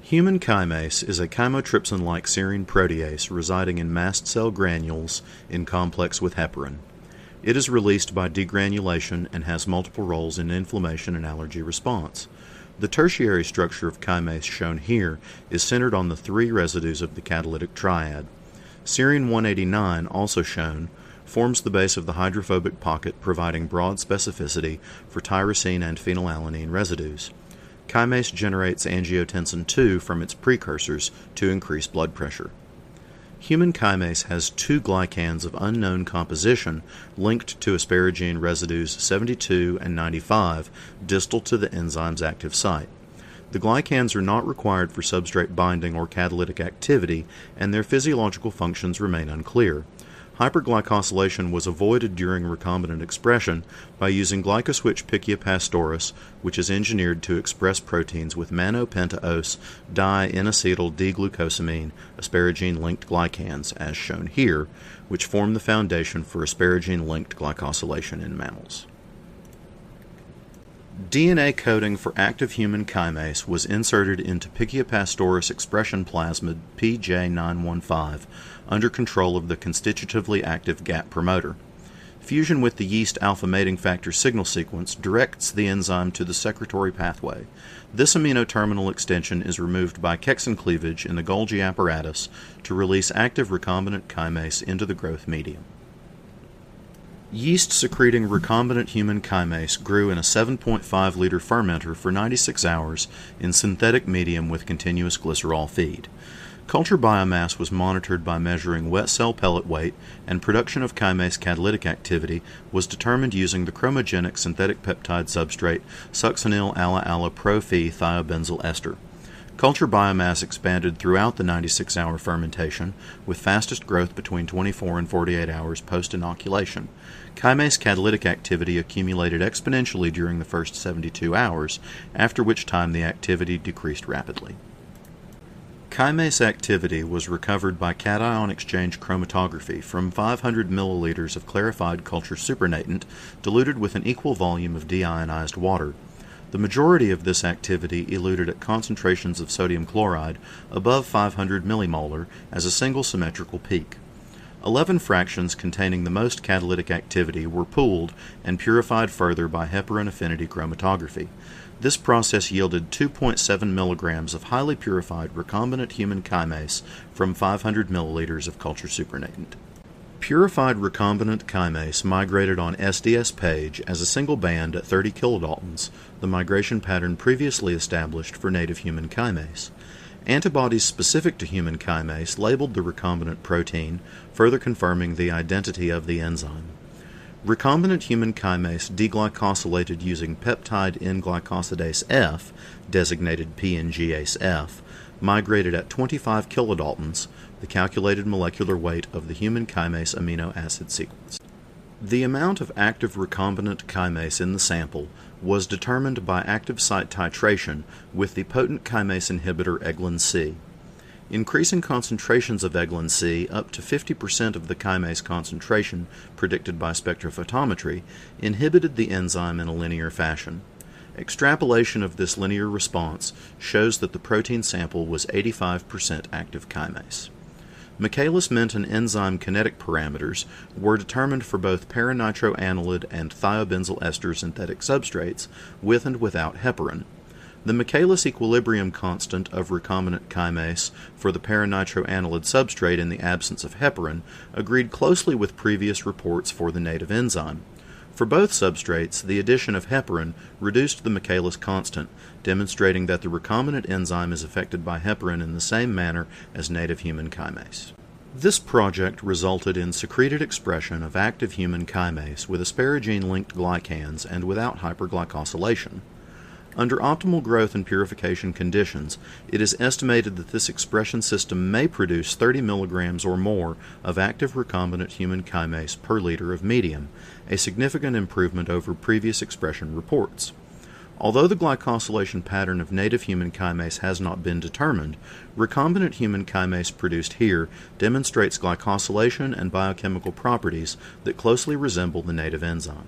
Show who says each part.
Speaker 1: Human chymase is a chymotrypsin-like serine protease residing in mast cell granules in complex with heparin. It is released by degranulation and has multiple roles in inflammation and allergy response. The tertiary structure of chymase shown here is centered on the three residues of the catalytic triad. Serine 189, also shown, forms the base of the hydrophobic pocket, providing broad specificity for tyrosine and phenylalanine residues. Chymase generates angiotensin II from its precursors to increase blood pressure. Human chymase has two glycans of unknown composition linked to asparagine residues 72 and 95 distal to the enzyme's active site. The glycans are not required for substrate binding or catalytic activity, and their physiological functions remain unclear. Hyperglycosylation was avoided during recombinant expression by using glycoswitch Pichia pastoris, which is engineered to express proteins with mannose-pentaose di-N-acetyl D-glucosamine asparagine-linked glycans, as shown here, which form the foundation for asparagine-linked glycosylation in mammals. DNA coding for active human chymase was inserted into Pichia pastoris expression plasmid PJ915 under control of the constitutively active GAP promoter. Fusion with the yeast alpha mating factor signal sequence directs the enzyme to the secretory pathway. This amino terminal extension is removed by Kexin cleavage in the Golgi apparatus to release active recombinant chymase into the growth medium. Yeast-secreting recombinant human chymase grew in a 7.5-liter fermenter for 96 hours in synthetic medium with continuous glycerol feed. Culture biomass was monitored by measuring wet cell pellet weight, and production of chymase catalytic activity was determined using the chromogenic synthetic peptide substrate succinyl alla-alla-pro-phe thiobenzyl ester. Culture biomass expanded throughout the 96-hour fermentation, with fastest growth between 24 and 48 hours post-inoculation. Chymase catalytic activity accumulated exponentially during the first 72 hours, after which time the activity decreased rapidly. Chymase activity was recovered by cation exchange chromatography from 500 milliliters of clarified culture supernatant diluted with an equal volume of deionized water. The majority of this activity eluded at concentrations of sodium chloride above 500 millimolar as a single symmetrical peak. 11 fractions containing the most catalytic activity were pooled and purified further by heparin affinity chromatography. This process yielded 2.7 milligrams of highly purified recombinant human chymase from 500 milliliters of culture supernatant. Purified recombinant chymase migrated on SDS page as a single band at 30 kilodaltons, the migration pattern previously established for native human chymase. Antibodies specific to human chymase labeled the recombinant protein, further confirming the identity of the enzyme. Recombinant human chymase deglycosylated using peptide N-glycosidase F, designated PNGase F, migrated at 25 kilodaltons, the calculated molecular weight of the human chymase amino acid sequence. The amount of active recombinant chymase in the sample was determined by active site titration with the potent chymase inhibitor Eglin-C. Increasing concentrations of Eglin-C up to 50% of the chymase concentration predicted by spectrophotometry inhibited the enzyme in a linear fashion. Extrapolation of this linear response shows that the protein sample was 85% active chymase. Michaelis-Menten enzyme kinetic parameters were determined for both paranitroanilide and thiobenzyl ester synthetic substrates with and without heparin. The Michaelis equilibrium constant of recombinant chymase for the paranitroanilide substrate in the absence of heparin agreed closely with previous reports for the native enzyme. For both substrates, the addition of heparin reduced the Michaelis constant, demonstrating that the recombinant enzyme is affected by heparin in the same manner as native human chymase. This project resulted in secreted expression of active human chymase with asparagine-linked glycans and without hyperglycosylation. Under optimal growth and purification conditions, it is estimated that this expression system may produce 30 milligrams or more of active recombinant human chymase per liter of medium, a significant improvement over previous expression reports. Although the glycosylation pattern of native human chymase has not been determined, recombinant human chymase produced here demonstrates glycosylation and biochemical properties that closely resemble the native enzyme.